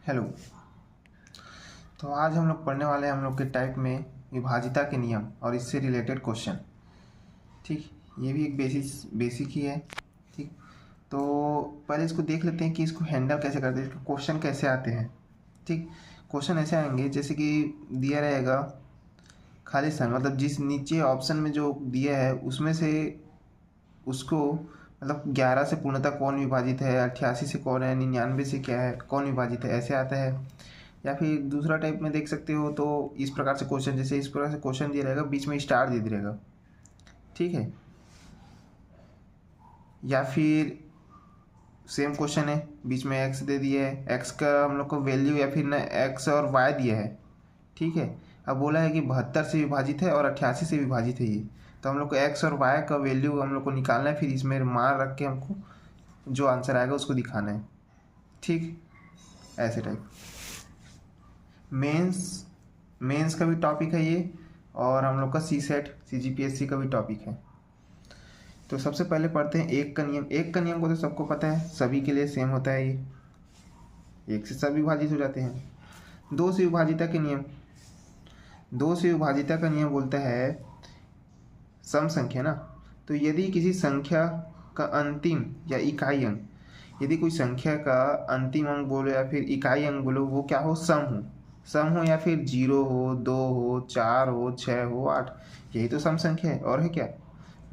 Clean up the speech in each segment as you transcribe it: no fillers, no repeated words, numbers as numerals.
Hello. तो आज हम लोग पढ़ने वाले हैं हम लोग के टाइप में विभाजिता के नियम और इससे रिलेटेड क्वेश्चन। ठीक, ये भी एक बेसिक ही है। ठीक, तो पहले इसको देख लेते हैं कि इसको हैंडल कैसे करते हैं, क्वेश्चन कैसे आते हैं। ठीक, क्वेश्चन ऐसे आएंगे जैसे कि दिया रहेगा खाली स्थान, मतलब जिस नीचे ऑप्शन में जो दिया है उसमें से उसको मतलब 11 से पूर्णतः कौन विभाजित है, 88 से कौन है, 99 से क्या है, कौन विभाजित है, ऐसे आता है। या फिर दूसरा टाइप में देख सकते हो तो इस प्रकार से क्वेश्चन, जैसे इस प्रकार से क्वेश्चन दिया रहेगा, बीच में स्टार दे दिया रहेगा। ठीक है, या फिर सेम क्वेश्चन है, बीच में एक्स दे दिया है, एक्स का हम लोग को वैल्यू या फिर ना एक्स और वाई दिया है। ठीक है, अब बोला है कि 72 से विभाजित है और 88 से विभाजित है ये, तो हम लोग को एक्स और वाई का वैल्यू हम लोग को निकालना है, फिर इसमें मान रख के हमको जो आंसर आएगा उसको दिखाना है। ठीक, ऐसे टाइप मेंस का भी टॉपिक है ये, और हम लोग का सी सेट CGPSC का भी टॉपिक है। तो सबसे पहले पढ़ते हैं एक का नियम। एक का नियम को तो सबको पता है, सभी के लिए सेम होता है, ये एक से सब विभाजित हो जाते हैं। दो से विभाजिता के नियम, दो से विभाजिता का नियम बोलता है सम संख्या ना, तो यदि किसी संख्या का अंतिम या इकाई अंक, यदि कोई संख्या का अंतिम अंक बोलो या फिर इकाई अंक बोलो, वो क्या हो, सम हो या फिर 0 हो, 2 हो, 4 हो, 6 हो, 8, यही तो सम संख्या है और है क्या,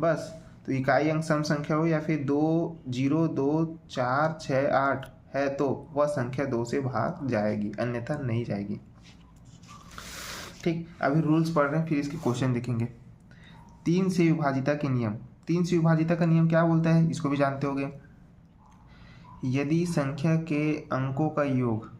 बस। तो इकाई अंक सम संख्या हो या फिर 2 0 2 4 6 8 है तो वह संख्या 2 से भाग जाएगी, अन्यथा नहीं जाएगी। ठीक, अभी रूल्स पढ़ रहे हैं फिर इसके क्वेश्चन देखेंगे। 3 से विभाजिता के नियम, 3 से विभाजिता का नियम क्या बोलता है, इसको भी जानते होंगे। यदि संख्या के अंकों का योग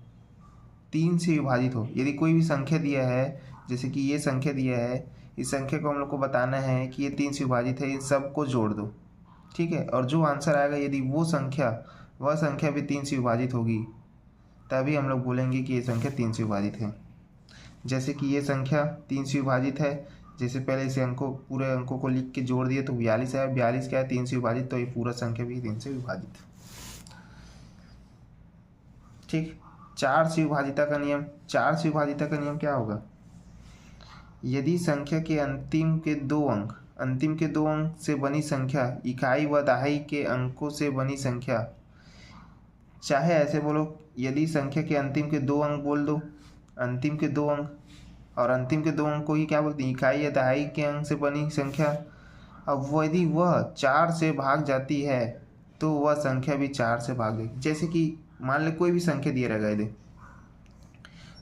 3 से विभाजित हो, यदि कोई भी संख्या दिया है, जैसे कि ये संख्या दिया है, इस संख्या को हम लोग को बताना है कि ये 3 से विभाजित है, इन सबको जोड़ दो। ठीक है, और जो आंसर आएगा यदि वह संख्या भी 3 से विभाजित होगी, तभी हम लोग बोलेंगे कि ये संख्या 3 से विभाजित है। जैसे कि ये संख्या 3 से विभाजित है, जैसे पहले इसे पूरे अंकों को लिख के जोड़ दिए तो 42 आया, 42 क्या है, 3 से विभाजित, तो ये पूरा संख्या भी 3 से विभाजित। ठीक, 4 से विभाजिता का नियम, 4 से विभाजिता का नियम क्या होगा, यदि संख्या के अंतिम के दो अंक से बनी संख्या इकाई व दहाई के अंकों से बनी संख्या, चाहे ऐसे बोलो, यदि संख्या के अंतिम के 2 अंक बोल दो, अंतिम के 2 अंक, और अंतिम के 2 अंक को ही क्या बोलते हैं, इकाई या दहाई के अंक से बनी संख्या। अब यदि वह 4 से भाग जाती है तो वह संख्या भी 4 से भागेगी। जैसे कि मान ले कोई भी संख्या दिया रहेगा, यदि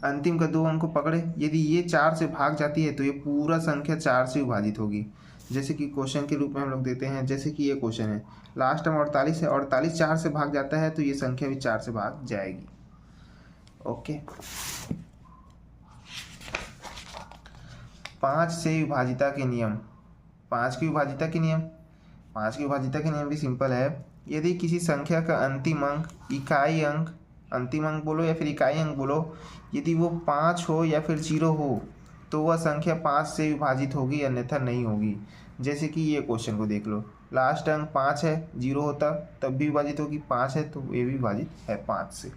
अंतिम का 2 अंक को पकड़े, यदि ये 4 से भाग जाती है तो ये पूरा संख्या 4 से विभाजित होगी। जैसे कि क्वेश्चन के रूप में हम लोग देते हैं, जैसे कि ये क्वेश्चन है, लास्ट में 48 है, 48 4 से भाग जाता है तो ये संख्या भी 4 से भाग जाएगी। ओके, 5 से विभाजिता के नियम, 5 की विभाजिता के नियम, 5 की विभाजिता के नियम भी सिंपल है। यदि किसी संख्या का अंतिम अंक, इकाई अंक, अंतिम अंक बोलो या फिर इकाई अंक बोलो, यदि वो 5 हो या फिर 0 हो तो वह संख्या 5 से विभाजित होगी, अन्यथा नहीं होगी। जैसे कि ये क्वेश्चन को देख लो, लास्ट अंक 5 है, 0 होता तब भी विभाजित होगी, 5 है तो ये भी विभाजित है 5 से।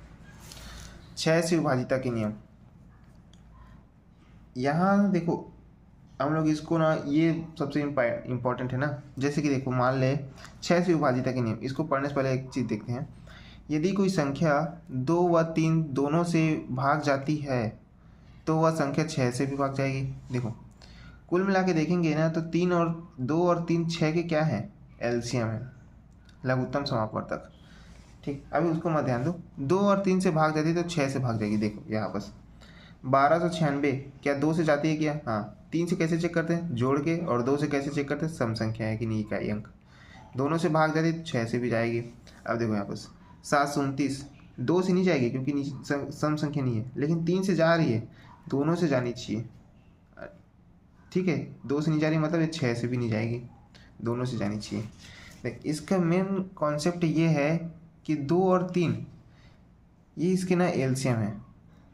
6 से विभाजिता के नियम, यहाँ देखो हम लोग इसको ना, ये सबसे इम्पॉर्टेंट है ना। जैसे कि देखो मान ले 6 से विभाजिता के नियम, इसको पढ़ने से पहले एक चीज़ देखते हैं। यदि कोई संख्या 2 व 3 दोनों से भाग जाती है तो वह संख्या 6 से भी भाग जाएगी। देखो कुल मिला के देखेंगे ना, तो 2 और 3 6 के क्या है, एलसीएम है, लघुत्तम समापवर्तक। ठीक, अभी उसको मत ध्यान दो, 2 और 3 से भाग जाती है तो 6 से भाग जाएगी। देखो यहाँ बस 1296 क्या 2 से जाती है क्या, हाँ। 3 से कैसे चेक करते हैं, जोड़ के, और 2 से कैसे चेक करते हैं, सम संख्या है कि नहीं, इकाई अंक, दोनों से भाग जाती है तो 6 से भी जाएगी। अब देखो यहाँ पर 729 2 से नहीं जाएगी क्योंकि सम संख्या नहीं है, लेकिन 3 से जा रही है, दोनों से जानी चाहिए। ठीक है, 2 से नहीं जा रही मतलब ये 6 से भी नहीं जाएगी, दोनों से जानी चाहिए। देख इसका मेन कॉन्सेप्ट ये है कि 2 और 3 ये इसके ना एलसीएम है,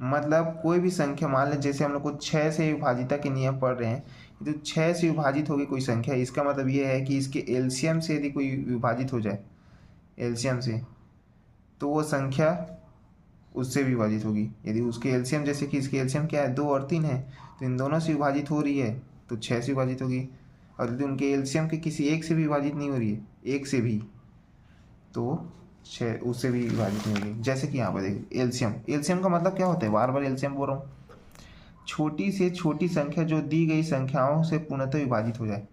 मतलब कोई भी संख्या मान लें, जैसे हम लोग को 6 से विभाजिता के नियम पढ़ रहे हैं, तो 6 से विभाजित होगी कोई संख्या, इसका मतलब ये है कि इसके एलसीएम से यदि कोई विभाजित हो जाए, एलसीएम से, तो वो संख्या उससे भी विभाजित होगी। यदि उसके एलसीएम, जैसे कि इसके एलसीएम क्या है 2 और 3 है, तो इन दोनों से विभाजित हो रही है तो 6 से विभाजित होगी। और यदि उनके एलसीएम के किसी एक से भी विभाजित नहीं हो रही है, एक से भी, तो 6 उससे भी विभाजित नहीं होगी। जैसे कि यहाँ पर देखिए एलसीएम, एलसीएम का मतलब क्या होता है, बार बार एलसीएम बोल रहा हूँ, छोटी से छोटी संख्या जो दी गई संख्याओं से पूर्णतः विभाजित हो जाए।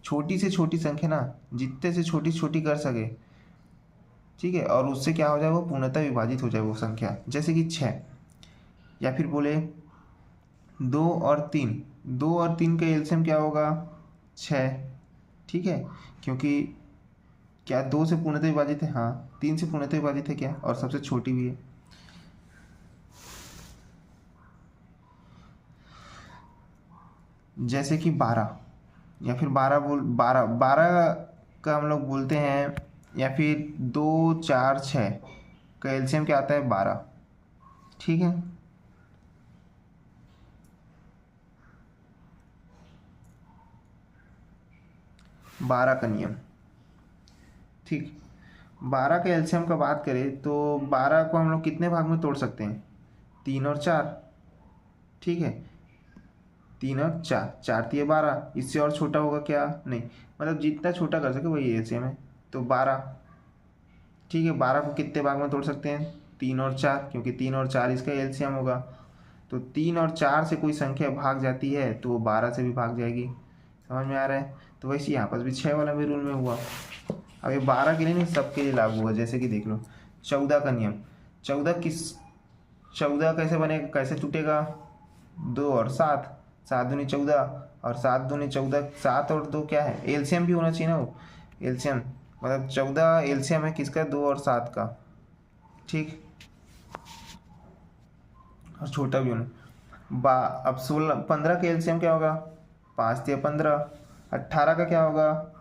छोटी से छोटी संख्या ना, जितने से छोटी छोटी कर सके, ठीक है, और उससे क्या हो जाए, वो पूर्णतः विभाजित हो जाए वो संख्या। जैसे कि 6, या फिर बोले 2 और 3, 2 और 3 का एलसीएम क्या होगा 6, ठीक है, क्योंकि क्या 2 से पूर्णतः विभाजित है, हाँ 3 से पूर्णतः विभाजित है क्या, और सबसे छोटी भी है। जैसे कि 12, या फिर 12 का हम लोग बोलते हैं, या फिर 2 4 6 का एलसीएम क्या आता है 12, ठीक है। बारह का नियम, ठीक, 12 के एलसीएम का बात करें तो 12 को हम लोग कितने भाग में तोड़ सकते हैं, 3 और 4, ठीक है, 3 और 4, 4 3 12, इससे और छोटा होगा क्या, नहीं, मतलब जितना छोटा कर सके वही एलसीएम है, तो 12, ठीक है। 12 को कितने भाग में तोड़ सकते हैं, 3 और 4, क्योंकि 3 और 4 इसका एलसीएम होगा। तो 3 और 4 से कोई संख्या भाग जाती है तो वो 12 से भी भाग जाएगी, समझ में आ रहा है। तो वैसे यहाँ पर भी 6 वाला भी रूल में हुआ। अब ये 12 के लिए नहीं, सबके लिए लागू हुआ। जैसे कि देख लो 14 का नियम, 14 कैसे बनेगा, कैसे टूटेगा, 2 और 7, 7 दूनी 14, और 7 दूनी 14, 7 और 2 क्या है, एलसीएम भी होना चाहिए ना, वो एलसीएम मतलब 14 एलसीएम है किसका, 2 और 7 का, ठीक, और छोटा भी होना। अब 15 का एलसीएम क्या होगा, 5 3 15, 18 का क्या होगा,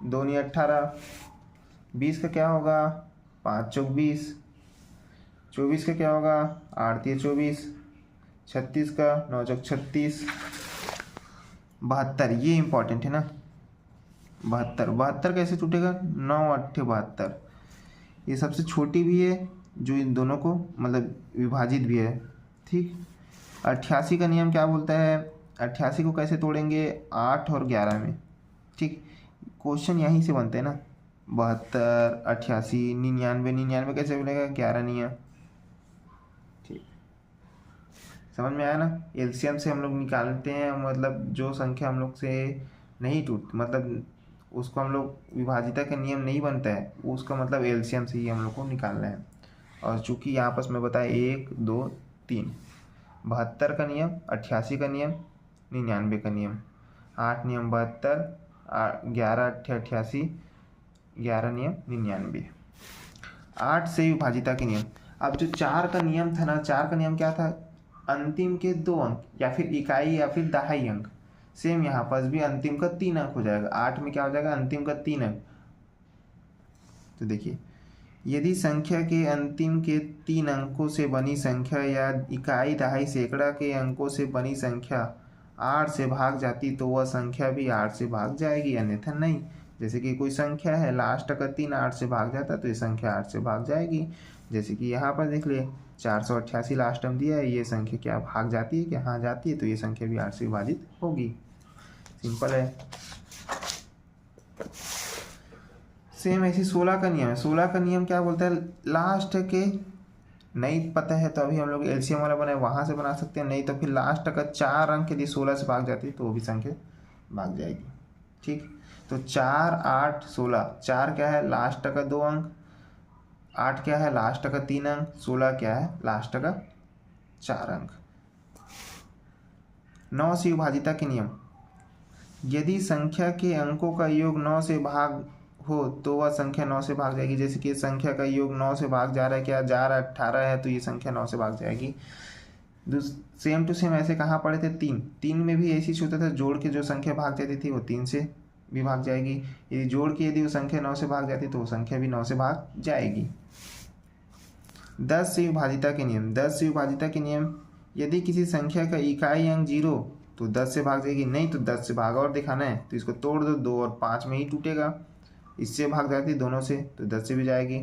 2 नहीं 18, 20 का क्या होगा, 5 चौक 20, 24 का क्या होगा, 8 3 24, 36 का 9 चौक 36, 72, ये इंपॉर्टेंट है ना, 72 कैसे टूटेगा, 9 8 72, ये सबसे छोटी भी है जो इन दोनों को मतलब विभाजित भी है, ठीक। 88 का नियम क्या बोलता है, 88 को कैसे तोड़ेंगे, 8 और 11 में, ठीक। क्वेश्चन यहीं से बनते हैं ना, 72 88 99, 99 कैसे बनेगा, 11 नियम, ठीक, समझ में आया ना। एलसीएम से हम लोग निकालते हैं, मतलब जो संख्या हम लोग से नहीं टूट, मतलब उसको हम लोग विभाजिता का नियम नहीं बनता है, उसका मतलब एलसीएम से ही हम लोग को निकालना है। और चूंकि यहाँ पर मैं बताया 1 2 3, 72 का नियम, 88 का नियम, 99 का नियम, 8 नियम 72, 11 88, 11 नियम 99, 8 से विभाजिता के नियम। अब जो 4 का नियम था ना, 4 का नियम क्या था, अंतिम के 2 अंक या फिर इकाई या फिर दहाई अंक, सेम यहाँ पर भी अंतिम का 3 अंक हो जाएगा। 8 में क्या हो जाएगा, अंतिम का 3 अंक। तो देखिए, यदि संख्या के अंतिम के 3 अंकों से बनी संख्या या इकाई दहाई सैकड़ा के अंकों से बनी संख्या 8 से भाग जाती तो वह संख्या भी 8 से भाग जाएगी, अन्यथा नहीं। जैसे कि कोई संख्या है, लास्ट का 3 8 से भाग जाता तो ये संख्या 8 से भाग जाएगी। जैसे कि यहाँ पर देख ले 488 लास्ट टर्म दिया है, ये संख्या क्या भाग जाती है क्या, हाँ जाती है, तो ये संख्या भी 8 से विभाजित होगी, सिंपल है। सेम ऐसे 16 का नियम है। 16 का नियम क्या बोलता है, लास्ट के नहीं पता है तो अभी हम लोग एलसीएम वाला बनाए वहाँ से बना सकते हैं, नहीं तो फिर लास्ट का 4 अंक यदि 16 से भाग जाती है तो वो भी संख्या भाग जाएगी, ठीक। तो 4 8 16, 4 क्या है लास्ट का 2 अंक, 8 क्या है लास्ट का 3 अंक, 16 क्या है लास्ट का 4 अंक। 9 से विभाजिता के नियम, यदि संख्या के अंकों का योग 9 से भाग हो तो वह संख्या 9 से भाग जाएगी। जैसे कि संख्या का योग 9 से भाग जा रहा है, क्या जा रहा है 18 है, तो ये संख्या 9 से भाग जाएगी। सेम टू सेम ऐसे कहाँ पढ़े थे, 3 में भी ऐसी होता था, जोड़ के जो संख्या भाग जाती थी वो 3 से भी भाग जाएगी। यदि जोड़ के यदि वो संख्या 9 से भाग जाती तो वो संख्या भी 9 से भाग जाएगी। 10 से विभाजिता के नियम, 10 से विभाजिता के नियम, यदि किसी संख्या का इकाई अंक 0 तो 10 से भाग जाएगी, नहीं तो 10 से भाग और दिखाना है तो इसको तोड़ दो, 2 और 5 में ही टूटेगा, इससे भाग जाती दोनों से तो 10 से भी जाएगी।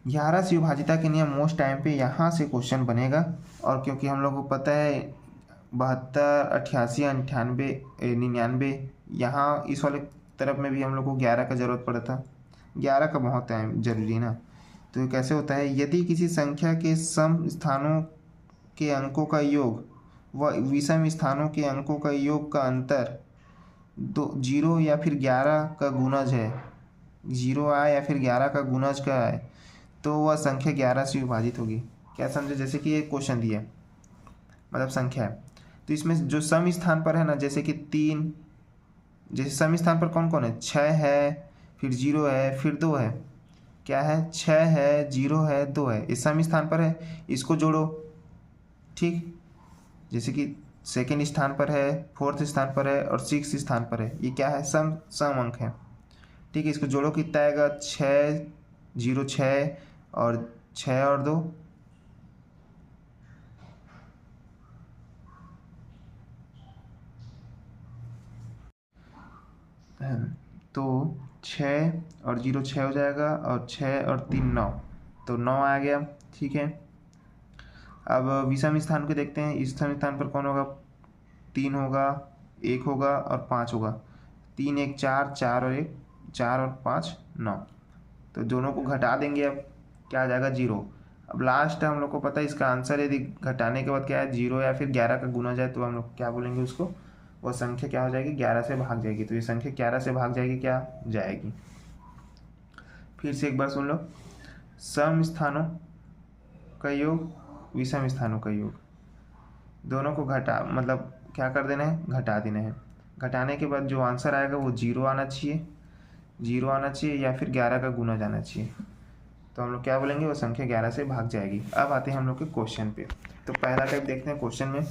11 से विभाजिता के नियम मोस्ट टाइम पे यहाँ से क्वेश्चन बनेगा। और क्योंकि हम लोग को पता है 72, 88, 98, 99, यहाँ इस वाले तरफ में भी हम लोग को 11 का ज़रूरत पड़ा था। 11 का बहुत टाइम जरूरी ना। तो ये कैसे होता है, यदि किसी संख्या के सम स्थानों के अंकों का योग व विषम स्थानों के अंकों का योग का अंतर 0 या फिर 11 का गुणज है, 0 आए या फिर 11 का गुणज का है, तो वह संख्या 11 से विभाजित होगी। क्या समझे, जैसे कि ये क्वेश्चन दिया मतलब संख्या है, तो इसमें जो सम स्थान पर है ना, जैसे कि 3, जैसे सम स्थान पर कौन कौन है, 6 है, फिर 0 है, फिर 2 है। क्या है, 6 है, 0 है, 2 है, इस सम स्थान पर है, इसको जोड़ो। ठीक, जैसे कि सेकेंड स्थान पर है, फोर्थ स्थान पर है और 6 स्थान पर है, ये क्या है, सम अंक है। ठीक है, इसको जोड़ो, कितना आएगा, 6, 0, 6 और 6 और 2, तो 6 और 0 6 हो जाएगा और 6 और 3 9, तो 9 आ गया। ठीक है, अब विषम स्थान को देखते हैं। इस विषम स्थान पर कौन होगा, 3 होगा, 1 होगा और 5 होगा। 3 1 4, 4 और 1 4 और 5 9, तो दोनों को घटा देंगे। अब क्या आ जाएगा, 0। अब लास्ट हम लोग को पता है इसका आंसर, यदि घटाने के बाद क्या है, 0 या फिर 11 का गुना जाए तो हम लोग क्या बोलेंगे उसको, वो संख्या क्या हो जाएगी, 11 से भाग जाएगी। तो ये संख्या 11 से भाग जाएगी, क्या जाएगी। फिर से एक बार सुन लो, सम स्थानों का योग विषम स्थानों का योग, दोनों को घटा मतलब क्या कर देना है, घटा देना है। घटाने के बाद जो आंसर आएगा वो 0 आना चाहिए, 0 आना चाहिए या फिर 11 का गुना जाना चाहिए। तो हम लोग क्या बोलेंगे, वो संख्या 11 से भाग जाएगी। अब आते हैं हम लोग के क्वेश्चन पे। तो पहला टाइप देखते हैं क्वेश्चन में,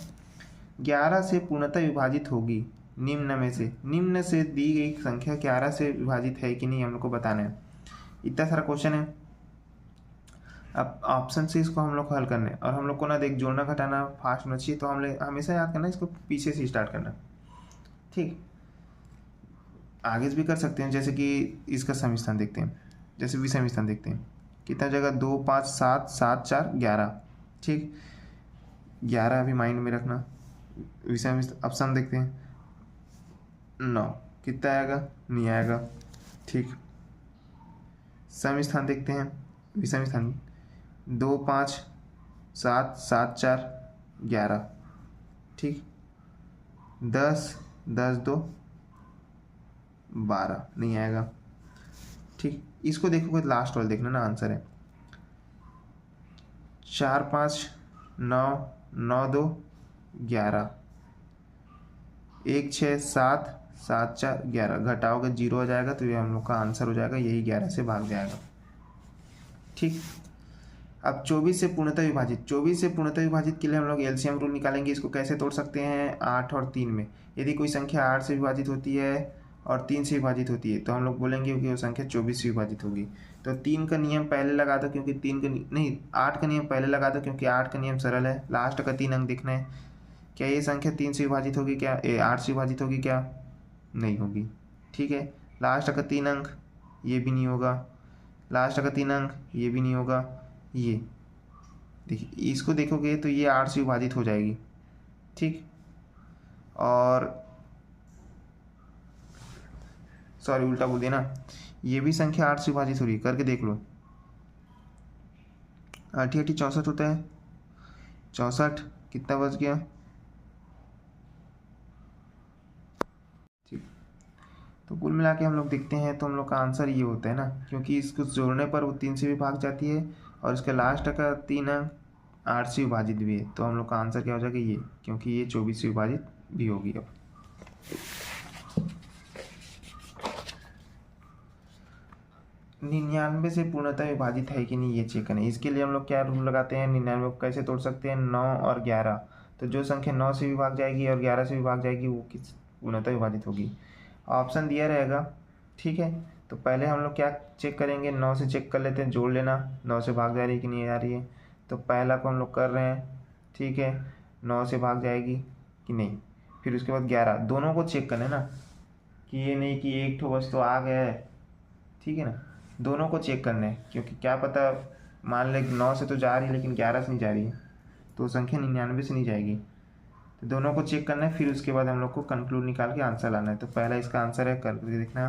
11 से पूर्णतः विभाजित होगी निम्न में से, निम्न से दी गई संख्या 11 से विभाजित है कि नहीं, हम लोग को बताना है। इतना सारा क्वेश्चन है, अब ऑप्शन से इसको हम लोग को हल करना है। और हम लोग को ना देख, जोड़ना घटाना फास्ट होना चाहिए, तो हम लोग हमेशा याद करना इसको पीछे से स्टार्ट करना। ठीक, आगे भी कर सकते हैं, जैसे कि इसका सम स्थान देखते हैं, जैसे विषम स्थान देखते हैं, कितना जगह, 2 5 7 7 4 11। ठीक, 11 अभी माइंड में रखना। विषम अब सम देखते हैं, 9, कितना आएगा, नहीं आएगा। ठीक, सम स्थान देखते हैं, विषम स्थान 2 5 7 7 4 11। ठीक, 10 10 2 12, नहीं आएगा। ठीक, इसको देखोगे लास्ट वाला देखना ना, आंसर है 4 5 9 9 2 11, 1 6 7 7 4 11, घटाओगे 0 हो जाएगा, तो ये हम लोग का आंसर हो जाएगा, यही 11 से भाग जाएगा। ठीक, अब 24 से पूर्णतः विभाजित, 24 से पूर्णतः विभाजित के लिए हम लोग एलसीएम रूल निकालेंगे। इसको कैसे तोड़ सकते हैं, 8 और 3 में। यदि कोई संख्या 8 से विभाजित होती है और 3 से विभाजित होती है, तो हम लोग बोलेंगे कि वो संख्या 24 से विभाजित होगी। तो 3 का नियम पहले लगा दो, क्योंकि 3 का नहीं, 8 का नियम पहले लगा दो, क्योंकि 8 का नियम सरल है। लास्ट का 3 अंक देखना है, क्या ये संख्या 3 से विभाजित होगी, क्या 8 से विभाजित होगी, क्या नहीं होगी। ठीक है, लास्ट का 3 अंक ये भी नहीं होगा, लास्ट का 3 अंक ये भी नहीं होगा। ये देखिए, इसको देखोगे तो ये 8 से विभाजित हो जाएगी। ठीक, और सॉरी उल्टा बोल दिया ना, ये भी संख्या 8 से विभाजित हो रही है, करके देख लो। 8 8 64 होता है, 64 कितना बच गया। ठीक, तो कुल मिला के हम लोग देखते हैं, तो हम लोग का आंसर ये होता है ना, क्योंकि इसको जोड़ने पर वो 3 से भी भाग जाती है और इसके लास्ट का 3 अंक 8 से विभाजित भी है। तो हम लोग का आंसर क्या हो जाएगा, ये, क्योंकि ये 24 से विभाजित भी होगी। अब 99 से पूर्णतः विभाजित है कि नहीं, ये चेक करें। इसके लिए हम लोग क्या रूल लगाते हैं, 99 को कैसे तोड़ सकते हैं, 9 और 11। तो जो संख्या 9 से भी भाग जाएगी और 11 से भी भाग जाएगी, वो किस पूर्णतः विभाजित होगी। ऑप्शन दिया रहेगा। ठीक है, तो पहले हम लोग क्या चेक करेंगे, 9 से चेक कर लेते हैं, जोड़ लेना, 9 से भाग जा रही है कि नहीं आ रही है। तो पहला को हम लोग कर रहे हैं। ठीक है, 9 से भाग जाएगी कि नहीं। फिर उसके बाद 11, दोनों को चेक करना है ना, कि ये नहीं कि एक ठो बस तो आ गया है। ठीक है ना, दोनों को चेक करना है, क्योंकि क्या पता मान लें 9 से तो जा रही है लेकिन 11 से नहीं जा रही है, तो संख्या 99 से नहीं जाएगी। तो दोनों को चेक करना है, फिर उसके बाद हम लोग को कंक्लूड निकाल के आंसर लाना है। तो पहला इसका आंसर है, करके देखना।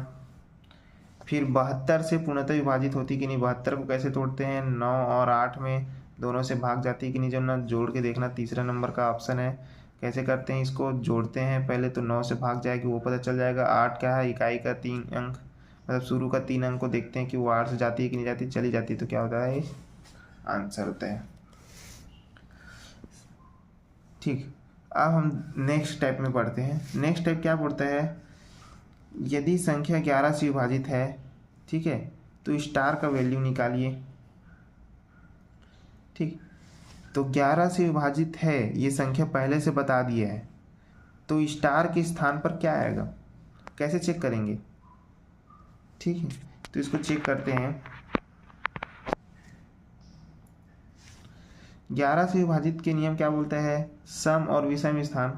फिर 72 से पूर्णतः विभाजित होती कि नहीं, 72 को कैसे तोड़ते हैं, 9 और 8 में दोनों से भाग जाती है कि नहीं, जब ना जोड़ के देखना, तीसरा नंबर का ऑप्शन है। कैसे करते हैं इसको, जोड़ते हैं पहले, तो 9 से भाग जाएगी वो पता चल जाएगा। 8 क्या है, इकाई का 3 अंक, मतलब शुरू का 3 अंक को देखते हैं कि वो 8 से जाती है कि नहीं जाती, चली जाती है, तो क्या होता है, आंसर होता है। ठीक, अब हम नेक्स्ट टाइप में पढ़ते हैं। नेक्स्ट टाइप क्या पढ़ता है, यदि संख्या 11 से विभाजित है, ठीक है, तो स्टार का वैल्यू निकालिए। ठीक, तो 11 से विभाजित है, ये संख्या पहले से बता दिया है, तो स्टार के स्थान पर क्या आएगा, कैसे चेक करेंगे। ठीक है, तो इसको चेक करते हैं। 11 से विभाजित के नियम क्या बोलता है, सम और विषम स्थान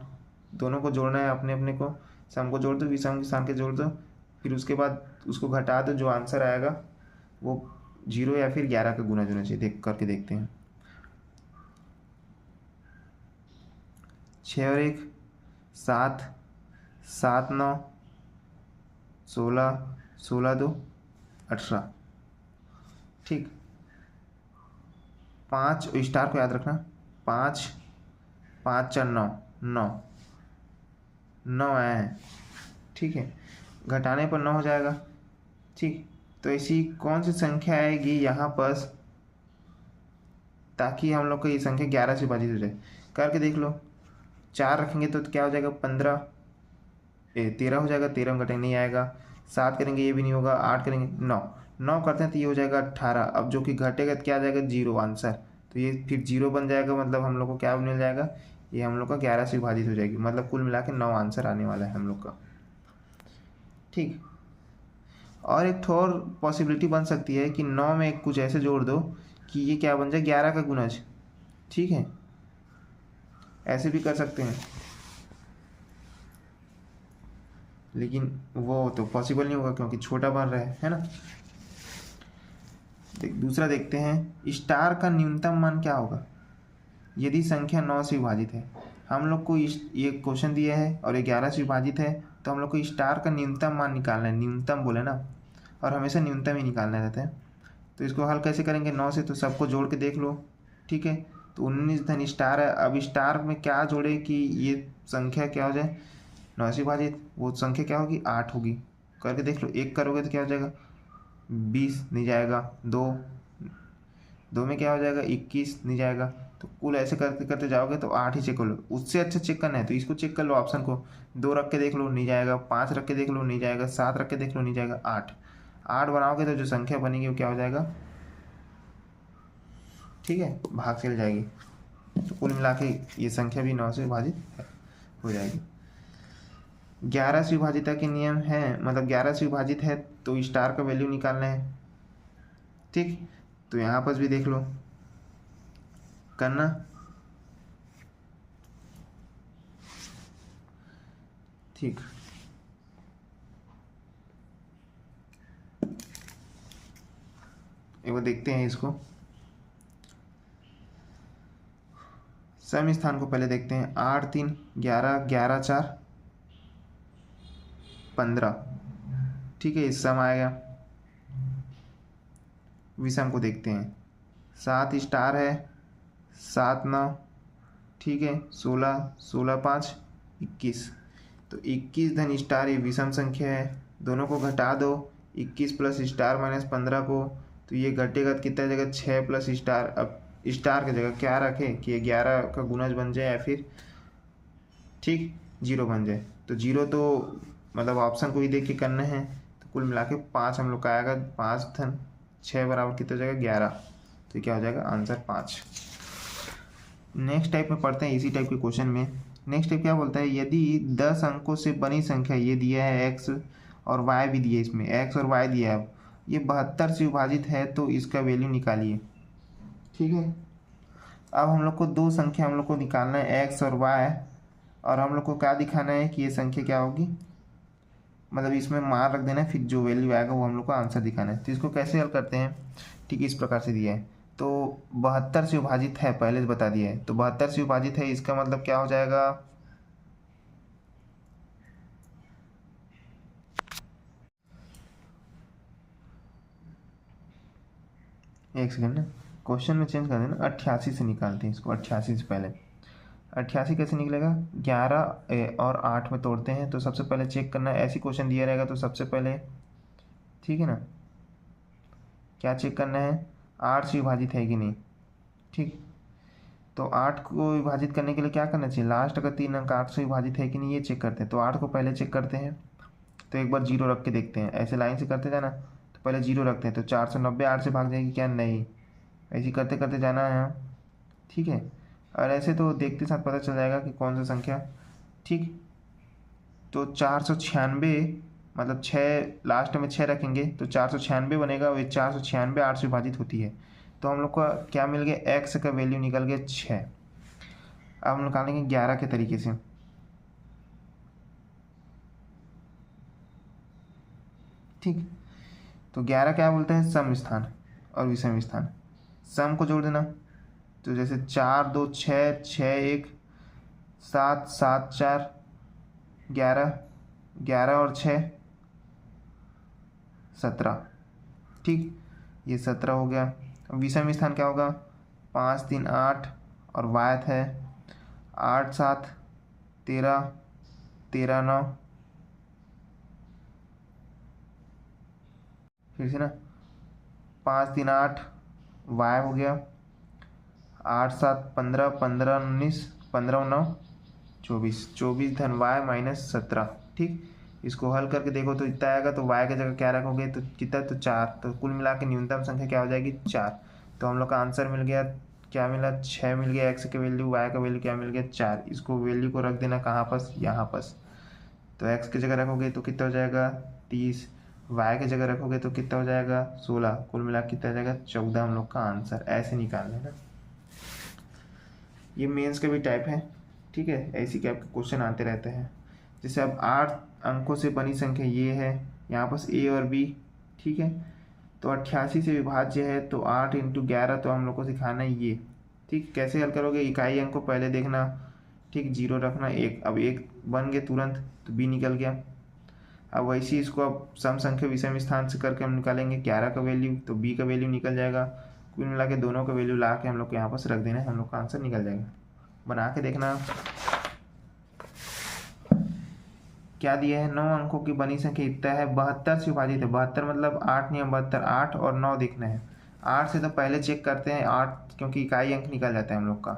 दोनों को जोड़ना है, अपने अपने को, सम को जोड़ दो, विषम स्थान के जोड़ दो, फिर उसके बाद उसको घटा दो, जो आंसर आएगा वो 0 या फिर 11 का गुना होना चाहिए। देख करके देखते हैं। 6 और 1 7, 7 9 16, 16 2 18। ठीक, 5 स्टार को याद रखना, 5 5 4 9 9 9 आए हैं। ठीक है, घटाने पर 9 हो जाएगा। ठीक, तो ऐसी कौन सी संख्या आएगी यहाँ पर ताकि हम लोग को ये संख्या 11 से विभाजित हो जाए, करके देख लो। 4 रखेंगे तो क्या हो जाएगा, 13 हो जाएगा, 13 में घटेंगे नहीं आएगा। 7 करेंगे ये भी नहीं होगा। 8 करेंगे 9 9 करते हैं तो ये हो जाएगा 18। अब जो कि घटेगा तो क्या आ जाएगा, 0 आंसर, तो ये फिर 0 बन जाएगा, मतलब हम लोग को क्या मिल जाएगा, ये हम लोग का 11 से विभाजित हो जाएगी, मतलब कुल मिला के 9 आंसर आने वाला है हम लोग का। ठीक, और एक और पॉसिबिलिटी बन सकती है कि 9 में कुछ ऐसे जोड़ दो कि ये क्या बन जाए, 11 का गुणज। ठीक है, ऐसे भी कर सकते हैं, लेकिन वो तो पॉसिबल नहीं होगा क्योंकि छोटा बन रहा है ना। दूसरा देखते हैं, स्टार का न्यूनतम मान क्या होगा यदि संख्या 9 से विभाजित है। हम लोग को ये क्वेश्चन दिया है और 11 से विभाजित है, तो हम लोग को स्टार का न्यूनतम मान निकालना है। न्यूनतम बोले ना, और हमेशा न्यूनतम ही निकालना रहता है। तो इसको हल कैसे करेंगे, 9 से, तो सबको जोड़ के देख लो। ठीक है, तो 19 धन स्टार है। अब स्टार में क्या जोड़े कि ये संख्या क्या हो जाए, 9 से विभाजित, वो संख्या क्या होगी, 8 होगी। करके देख लो, 1 करोगे तो क्या हो जाएगा, 20 नहीं जाएगा। 2 में क्या हो जाएगा, 21 नहीं जाएगा। तो कुल ऐसे करते करते जाओगे तो 8 ही चेक कर लो। उससे अच्छा चेक करना है तो इसको चेक कर लो, ऑप्शन को 2 रख के देख लो नहीं जाएगा, 5 रख के देख लो नहीं जाएगा, 7 रख के देख लो नहीं जाएगा, 8 बनाओगे तो जो संख्या बनेगी वो क्या हो जाएगा, ठीक है, भाग चल जाएगी। तो कुल मिला के ये संख्या भी 9 से विभाजित हो जाएगी। 11 से विभाजिता के नियम है, मतलब 11 से विभाजित है तो स्टार का वैल्यू निकालना है। ठीक, तो यहाँ पर भी देख लो करना। ठीक, एक बार देखते हैं इसको। सम स्थान को पहले देखते हैं। 8 3 11, 11 4 15। ठीक है, इस सम आएगा। विषम को देखते हैं। 7 स्टार है, 7 9, ठीक है, 16 16 5 21। तो 21 धन स्टार ये विषम संख्या है, दोनों को घटा दो। 21 प्लस स्टार माइनस 15 को, तो ये घटेगा कितना जगह, 6 प्लस स्टार। अब स्टार की जगह क्या रखें कि ये 11 का गुणज बन जाए या फिर ठीक 0 बन जाए। तो 0 तो मतलब ऑप्शन को ही देख के करना है। तो कुल मिला के 5 हम लोग का आएगा। 5 धन 6 बराबर कितना हो जाएगा, 11। तो क्या हो जाएगा, आंसर 5। नेक्स्ट टाइप में पढ़ते हैं इसी टाइप के क्वेश्चन में। नेक्स्ट टाइप क्या बोलता है, यदि 10 अंकों से बनी संख्या, ये दिया है x और y भी दिया है, इसमें x और y दिया है, ये 72 से विभाजित है तो इसका वैल्यू निकालिए। ठीक है, अब हम लोग को दो संख्या हम लोग को निकालना है, x और y, और हम लोग को क्या दिखाना है कि ये संख्या क्या होगी, मतलब इसमें मान रख देना है, फिर जो वैल्यू आएगा वो हम लोग को आंसर दिखाना है। तो इसको कैसे हल करते हैं, ठीक इस प्रकार से दिया है। तो 72 से विभाजित है, पहले से बता दिया है, तो 72 से विभाजित है, इसका मतलब क्या हो जाएगा, एक सेकंड ना, क्वेश्चन में चेंज कर देना, 88 से निकालते हैं इसको, 88 से पहले। 88 कैसे निकलेगा, 11 और 8 में तोड़ते हैं, तो सबसे पहले चेक करना है, ऐसी क्वेश्चन दिया रहेगा तो सबसे पहले, ठीक है ना, क्या चेक करना है, 8 से विभाजित है कि नहीं, ठीक। तो 8 को विभाजित करने के लिए क्या करना चाहिए, लास्ट का 3 अंक 8 से विभाजित है कि नहीं ये चेक करते हैं, तो 8 को पहले चेक करते हैं, तो एक बार 0 रख के देखते हैं, ऐसे लाइन से करते जाना, तो पहले 0 रखते हैं, तो 490 8 से भाग जाएगी क्या, नहीं, ऐसे करते करते जाना है, ठीक है। और ऐसे तो देखते साथ पता चल जाएगा कि कौन सा संख्या, ठीक। तो 496, मतलब 6 लास्ट में 6 रखेंगे तो 496 बनेगा, और ये 496 8 से विभाजित होती है, तो हम लोग का क्या मिल गया, एक्स का वैल्यू निकल गया 6। अब हम निकालेंगे 11 के तरीके से, ठीक। तो 11 क्या बोलते हैं, सम स्थान और विषम स्थान। सम को जोड़ देना, तो जैसे 4 2 6 6 1 7 7 4 11, 11 और 6 17, ठीक, ये 17 हो गया। विषम स्थान क्या होगा, 5 3 8 और वायत है 8 7 13 13 9, फिर से ना, 5 3 8 वाय हो गया, 8 7 15 15 19 15 9 24 24 धन वाय माइनस 17, ठीक। इसको हल करके देखो तो इतना आएगा, तो वाय की जगह क्या रखोगे, तो कितना, तो 4, तो कुल मिला के न्यूनतम संख्या क्या हो जाएगी, 4। तो हम लोग का आंसर मिल गया, क्या मिला, 6 मिल गया, एक्स का वैल्यू, वाई का वैल्यू क्या मिल गया, 4। इसको वैल्यू को रख देना कहाँ पास, यहाँ पास, तो एक्स की जगह रखोगे तो कितना हो जाएगा 30, वाई की जगह रखोगे तो कितना हो जाएगा 16, कुल मिला के कितना हो जाएगा 14, हम लोग का आंसर। ऐसे निकाल लेना, ये मेंस का भी टाइप है, ठीक है, ऐसी के आपके क्वेश्चन आते रहते हैं। जैसे अब 8 अंकों से बनी संख्या ये है, यहाँ पास ए और बी, ठीक है, तो 88 से विभाज्य है, तो 8 इंटू 11, तो हम लोग को सिखाना है ये, ठीक। कैसे हल करोगे, इकाई अंक को पहले देखना, ठीक, 0 रखना, 1, अब 1 बन गए तुरंत, तो बी निकल गया। अब वैसे ही इसको अब सम संख्या विषम स्थान से करके हम निकालेंगे 11 का वैल्यू, तो बी का वैल्यू निकल जाएगा, कुल मिला के दोनों का वैल्यू ला के हम लोग को यहाँ पास रख देना है, हम लोग का आंसर निकल जाएगा। बना के देखना, क्या दिया है, 9 अंकों की बनी संख्या इतना है, 72 से विभाजित है, 72 मतलब 8 नहीं 72, 8 और 9 देखना है। 8 से तो पहले चेक करते हैं, 8 क्योंकि इकाई अंक निकल जाता है हम लोग का,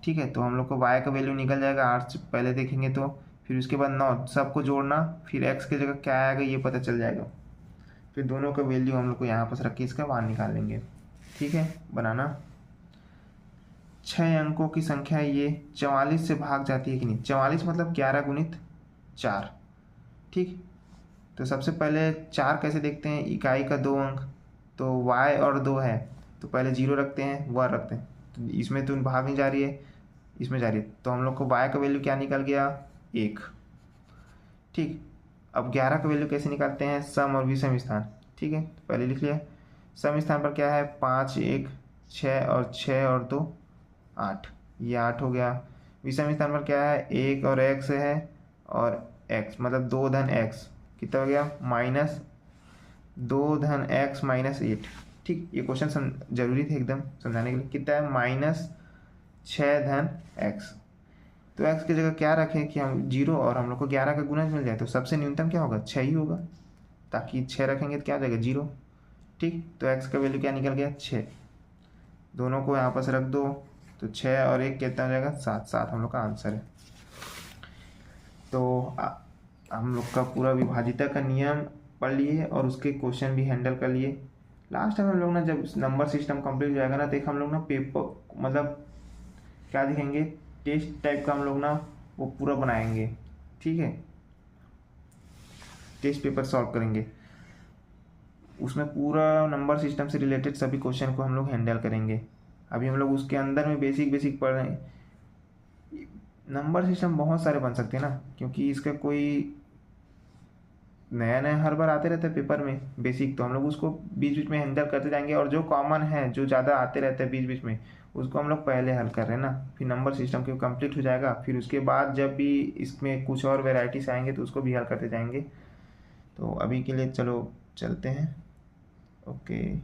ठीक है, तो हम लोग को y का वैल्यू निकल जाएगा, 8 से पहले देखेंगे तो, फिर उसके बाद 9 सबको जोड़ना, फिर x की जगह क्या आएगा ये पता चल जाएगा, फिर दोनों का वैल्यू हम लोग को यहाँ पास रख के इसका बाहर निकाल लेंगे, ठीक है। बनाना, 6 अंकों की संख्या ये 44 से भाग जाती है कि नहीं, 44 मतलब 11 गुणित 4, ठीक। तो सबसे पहले 4 कैसे देखते हैं, इकाई का 2 अंक, तो y और 2 है, तो पहले 0 रखते हैं, 1 रखते हैं, तो इसमें तो भाग नहीं जा रही है, इसमें जा रही है, तो हम लोग को y का वैल्यू क्या निकल गया 1, ठीक। अब 11 का वैल्यू कैसे निकालते हैं, सम और विषम स्थान, ठीक है, तो पहले लिख लिया, सम स्थान पर क्या है, 5 1 6 और 6 और 2 8, ये 8 हो गया। विषम स्थान पर क्या है, 1 और x है, और x मतलब 2 धन x कितना हो गया, माइनस 2 धन x माइनस 8, ठीक। ये क्वेश्चन जरूरी थे एकदम समझाने के लिए, कितना है, माइनस 6 धन x, तो x की जगह क्या रखें कि हम 0 और हम लोग को 11 का गुणज मिल जाए, तो सबसे न्यूनतम क्या होगा 6 ही होगा, ताकि 6 रखेंगे तो क्या हो जाएगा 0, ठीक। तो x का वैल्यू क्या निकल गया 6, दोनों को यहाँ पास रख दो, तो 6 और 1 कितना हो जाएगा 7, 7 हम लोग का आंसर है। तो हम लोग का पूरा विभाजिता का नियम पढ़ लिए और उसके क्वेश्चन भी हैंडल कर लिए। लास्ट टाइम हम लोग ना जब नंबर सिस्टम कंप्लीट हो जाएगा ना, तो एक हम लोग ना पेपर मतलब क्या दिखेंगे, टेस्ट टाइप का हम लोग ना वो पूरा बनाएंगे, ठीक है, टेस्ट पेपर सॉल्व करेंगे, उसमें पूरा नंबर सिस्टम से रिलेटेड सभी क्वेश्चन को हम लोग हैंडल करेंगे। अभी हम लोग उसके अंदर में बेसिक बेसिक पढ़ रहे हैं। नंबर सिस्टम बहुत सारे बन सकते हैं ना, क्योंकि इसका कोई नया नया हर बार आते रहता है पेपर में बेसिक, तो हम लोग उसको बीच बीच में हैंडल करते जाएंगे, और जो कॉमन है जो ज़्यादा आते रहते हैं बीच बीच में उसको हम लोग पहले हल कर रहे हैं ना, फिर नंबर सिस्टम के कंप्लीट हो जाएगा, फिर उसके बाद जब भी इसमें कुछ और वेराइटीज आएंगे तो उसको भी हल करते जाएंगे। तो अभी के लिए चलो चलते हैं। ओके।